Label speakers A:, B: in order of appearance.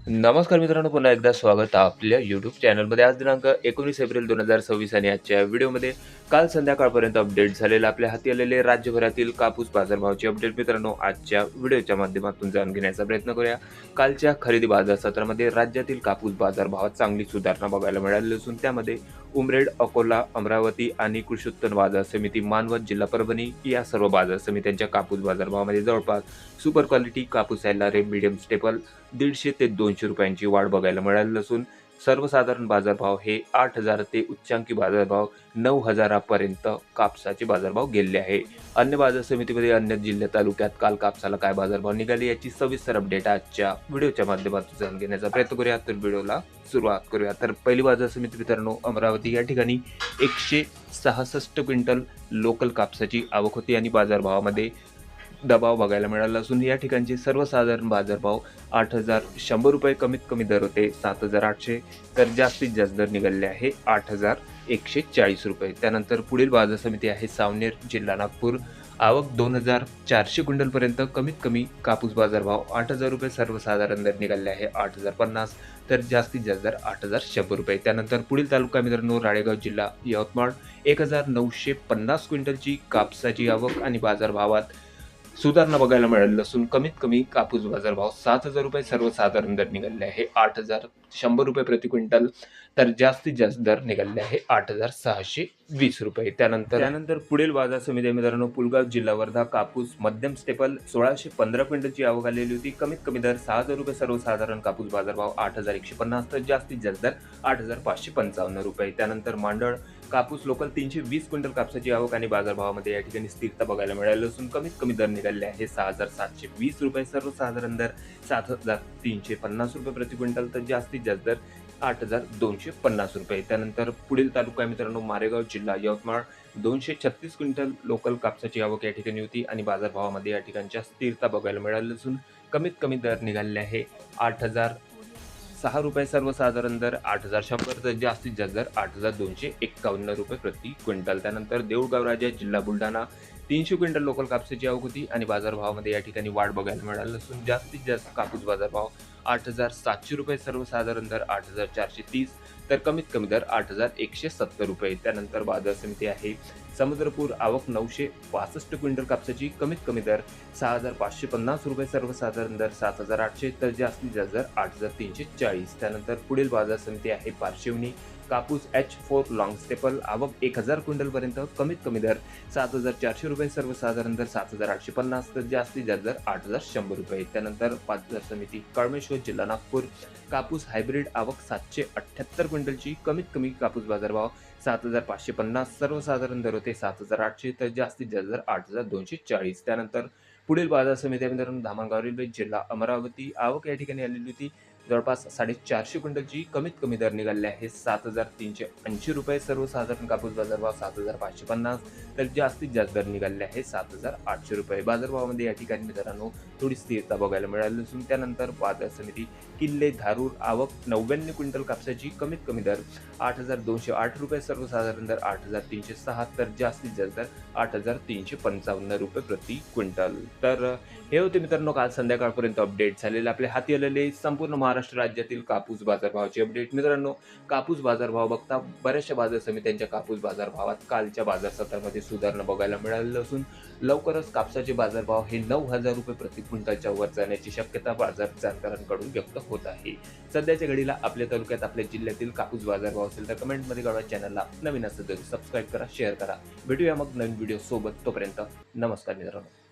A: नमस्कार मित्रांनो, पुन्हा एकदा स्वागत आहे आपल्या यूट्यूब चॅनलमध्ये. आज दिनांक 19 एप्रिल 2026 आणि आजच्या व्हिडिओमध्ये काल संध्याकाळपर्यंत अपडेट झालेले आपल्या हाती आलेले राज्यभरातील कापूस बाजारभावाची अपडेट मित्रांनो आजच्या व्हिडिओच्या माध्यमातून जाणून घेण्याचा प्रयत्न करूया. कालच्या खरेदी बाजार सत्रामध्ये राज्यातील कापूस बाजारभावात चांगली सुधारणा बघायला मिळाली असून त्यामध्ये उमरेड, अकोला, अमरावती आणि कृषी उत्पन्न बाजार समिती, मानवत, जिल्हा परभणी या सर्व बाजार समित्यांच्या कापूस बाजारभावामध्ये जवळपास सुपर क्वालिटी कापूस याला मीडियम स्टेपल 150 ते 200 रुपयांची वाढ बघायला मिळाली असून सर्वसाधारण बाजारभाव हे 8,000 ते उच्चांकी बाजारभाव 9,000 पर्यंत कापसाचे बाजारभाव गेले आहे. अन्य बाजार समितीमध्ये अन्य जिल्हा तालुक्यात काल कापसाला काय बाजारभाव निघाले याची सविस्तर अपडेट आजच्या व्हिडिओच्या माध्यमातून जाणून घेण्याचा प्रयत्न करूया. तर व्हिडिओला सुरुवात करूया. तर पहिली बाजार समिती मित्रांनो अमरावती या ठिकाणी 166 क्विंटल लोकल कापसाची आवक होती आणि बाजारभावामध्ये दबाव बघायला मिळाला असून या ठिकाणचे सर्वसाधारण बाजारभाव 8,100 रुपये कमीत कमी दर होते 7,800, तर जास्तीत जास्त दर निघाले आहे 8,140 रुपये. त्यानंतर पुढील बाजार समिती आहे सावनेर, जिल्हा नागपूर. आवक 2,400 क्विंटलपर्यंत, कमीत कमी कापूस बाजारभाव 8,000 रुपये, सर्वसाधारण दर निघाले आहे 8,050, तर जास्तीत जास्त दर 8,100 रुपये. त्यानंतर पुढील तालुका मित्रांनो राळेगाव, जिल्हा यवतमाळ. 1,950 क्विंटलची कापसाची आवक आणि बाजारभावात सुधारणा बघायला मिळाली असून कमीत कमी कापूस बाजारभाव 7,000 रुपये, सर्वसाधारण दर निघाले आहे 8,100 रुपये प्रति क्विंटल, तर जास्तीत जास्त दर निघाले आहे 8,620 रुपये. त्यानंतर पुढील बाजार समिती मित्रांनो पुलगाव, जिल्हा वर्धा. कापूस मध्यम स्टेपल 1,615 क्विंटलची आवक आलेली होती. कमीत कमी दर 6,000 रुपये, सर्वसाधारण कापूस बाजारभाव 8,150, तर जास्तीत जास्त दर 8,555 रुपये. त्यानंतर मांडळ कापूस लोकल 320 क्विंटल कापसाची आवक आणि बाजारभावामध्ये या ठिकाणी स्थिरता बघायला मिळाली असून कमीत कमी दर निघाले आहे 6,720 रुपये, सर्वसाधारण दर 7,350 रुपये प्रति क्विंटल, तर जास्तीत जास्त दर 8,250 रुपये. त्यानंतर पुढील तालुका मित्रांनो मारेगाव, जिल्हा यवतमाळ. 236 क्विंटल लोकल कापसाची आवक या ठिकाणी होती आणि बाजारभावामध्ये या ठिकाणच्या स्थिरता बघायला मिळाली असून कमीत कमी दर निघाले आहे 8,006 रुपये, सर्वसाधारण दर 8,100, तर जास्तीत जास्त दर 8,251 रुपये प्रति क्विंटल. त्यानंतर देऊळगाव राजा, जिल्हा बुलढाणा. 300 क्विंटल लोकल कापसाची आवक होती आणि बाजारभावामध्ये या ठिकाणी वाढ बघायला मिळाली असून जास्तीत जास्त कापूस बाजारभाव 8,700 रुपये, सर्वसाधारण दर 8,430, तर कमीत कमी दर 8,170 रुपये. त्यानंतर बाजार समिती आहे समुद्रपूर. आवक 965 क्विंटल कापसाची, कमीत कमी दर 6,550 रुपये, सर्वसाधारण दर 7,800, तर जास्तीत जास्त दर 8,340. त्यानंतर पुढील बाजार समिती आहे पारशिवनी. कापूस H4 लॉंग स्टेपल. आवक 1,000 क्विंटलपर्यंत, कमीत कमी दर 7,400 रुपये, सर्वसाधारण दर 7,850, तर जास्तीत जास्त दर 8,100 रुपये. त्यानंतर बाजार समिती कळमेश्वर, जिल्हा नागपूर. कापूस हायब्रिड. आवक 778 क्विंटलची, कमीत कमी कापूस बाजारभाव 7,550, सर्वसाधारण दर होते 7,800, तर जास्तीत जास्त दर 8,240. त्यानंतर पुढील बाजार समिती मित्रांनो धामणगाव रेल्वे, जिल्हा अमरावती. आवक या ठिकाणी आलेली होती जवळपास 450 क्विंटलची, कमीत कमी दर निघाले आहे 7,380 रुपये, सर्वसाधारण कापूस बाजारभाव 7,550, तर जास्तीत जास्त दर निघाले आहे 7,800 रुपये. बाजारभावामध्ये या ठिकाणी मित्रांनो थोडी स्थिरता बघायला मिळाली असून त्यानंतर बाजार समिती किल्ले, धारूर. आवक 99 क्विंटल कापसाची, कमीत कमी दर 8,208 रुपये, सर्वसाधारण दर 8,306, तर जास्तीत जास्त दर 8,355 रुपये प्रति क्विंटल. तर हे होते मित्रांनो काल संध्याकाळपर्यंत अपडेट झालेले आपल्या हाती आलेले संपूर्ण महाराष्ट्र राज्यातील कापूस बाजारभावाचे अपडेट. मित्रांनो कापूस बाजारभाव बघता बऱ्याचशा बाजार समित्यांच्या कापूस बाजारभावात कालच्या बाजार सत्रामध्ये सुधारणा बघायला मिळालेली असून लवकरच कापसाचे बाजारभाव हे 9,000 रुपये प्रति क्विंटलच्या वर जाण्याची शक्यता बाजार जाणकारांकडून व्यक्त होत आहे. सध्याच्या घडीला आपल्या तालुक्यात आपल्या जिल्ह्यातील कापूस बाजारभाव असेल तर कमेंटमध्ये कळवा. चॅनलला नवीन असेल तर सबस्क्राईब करा, शेअर करा. भेटूया मग नवीन व्हिडिओ सोबत. तोपर्यंत नमस्कार मित्रांनो.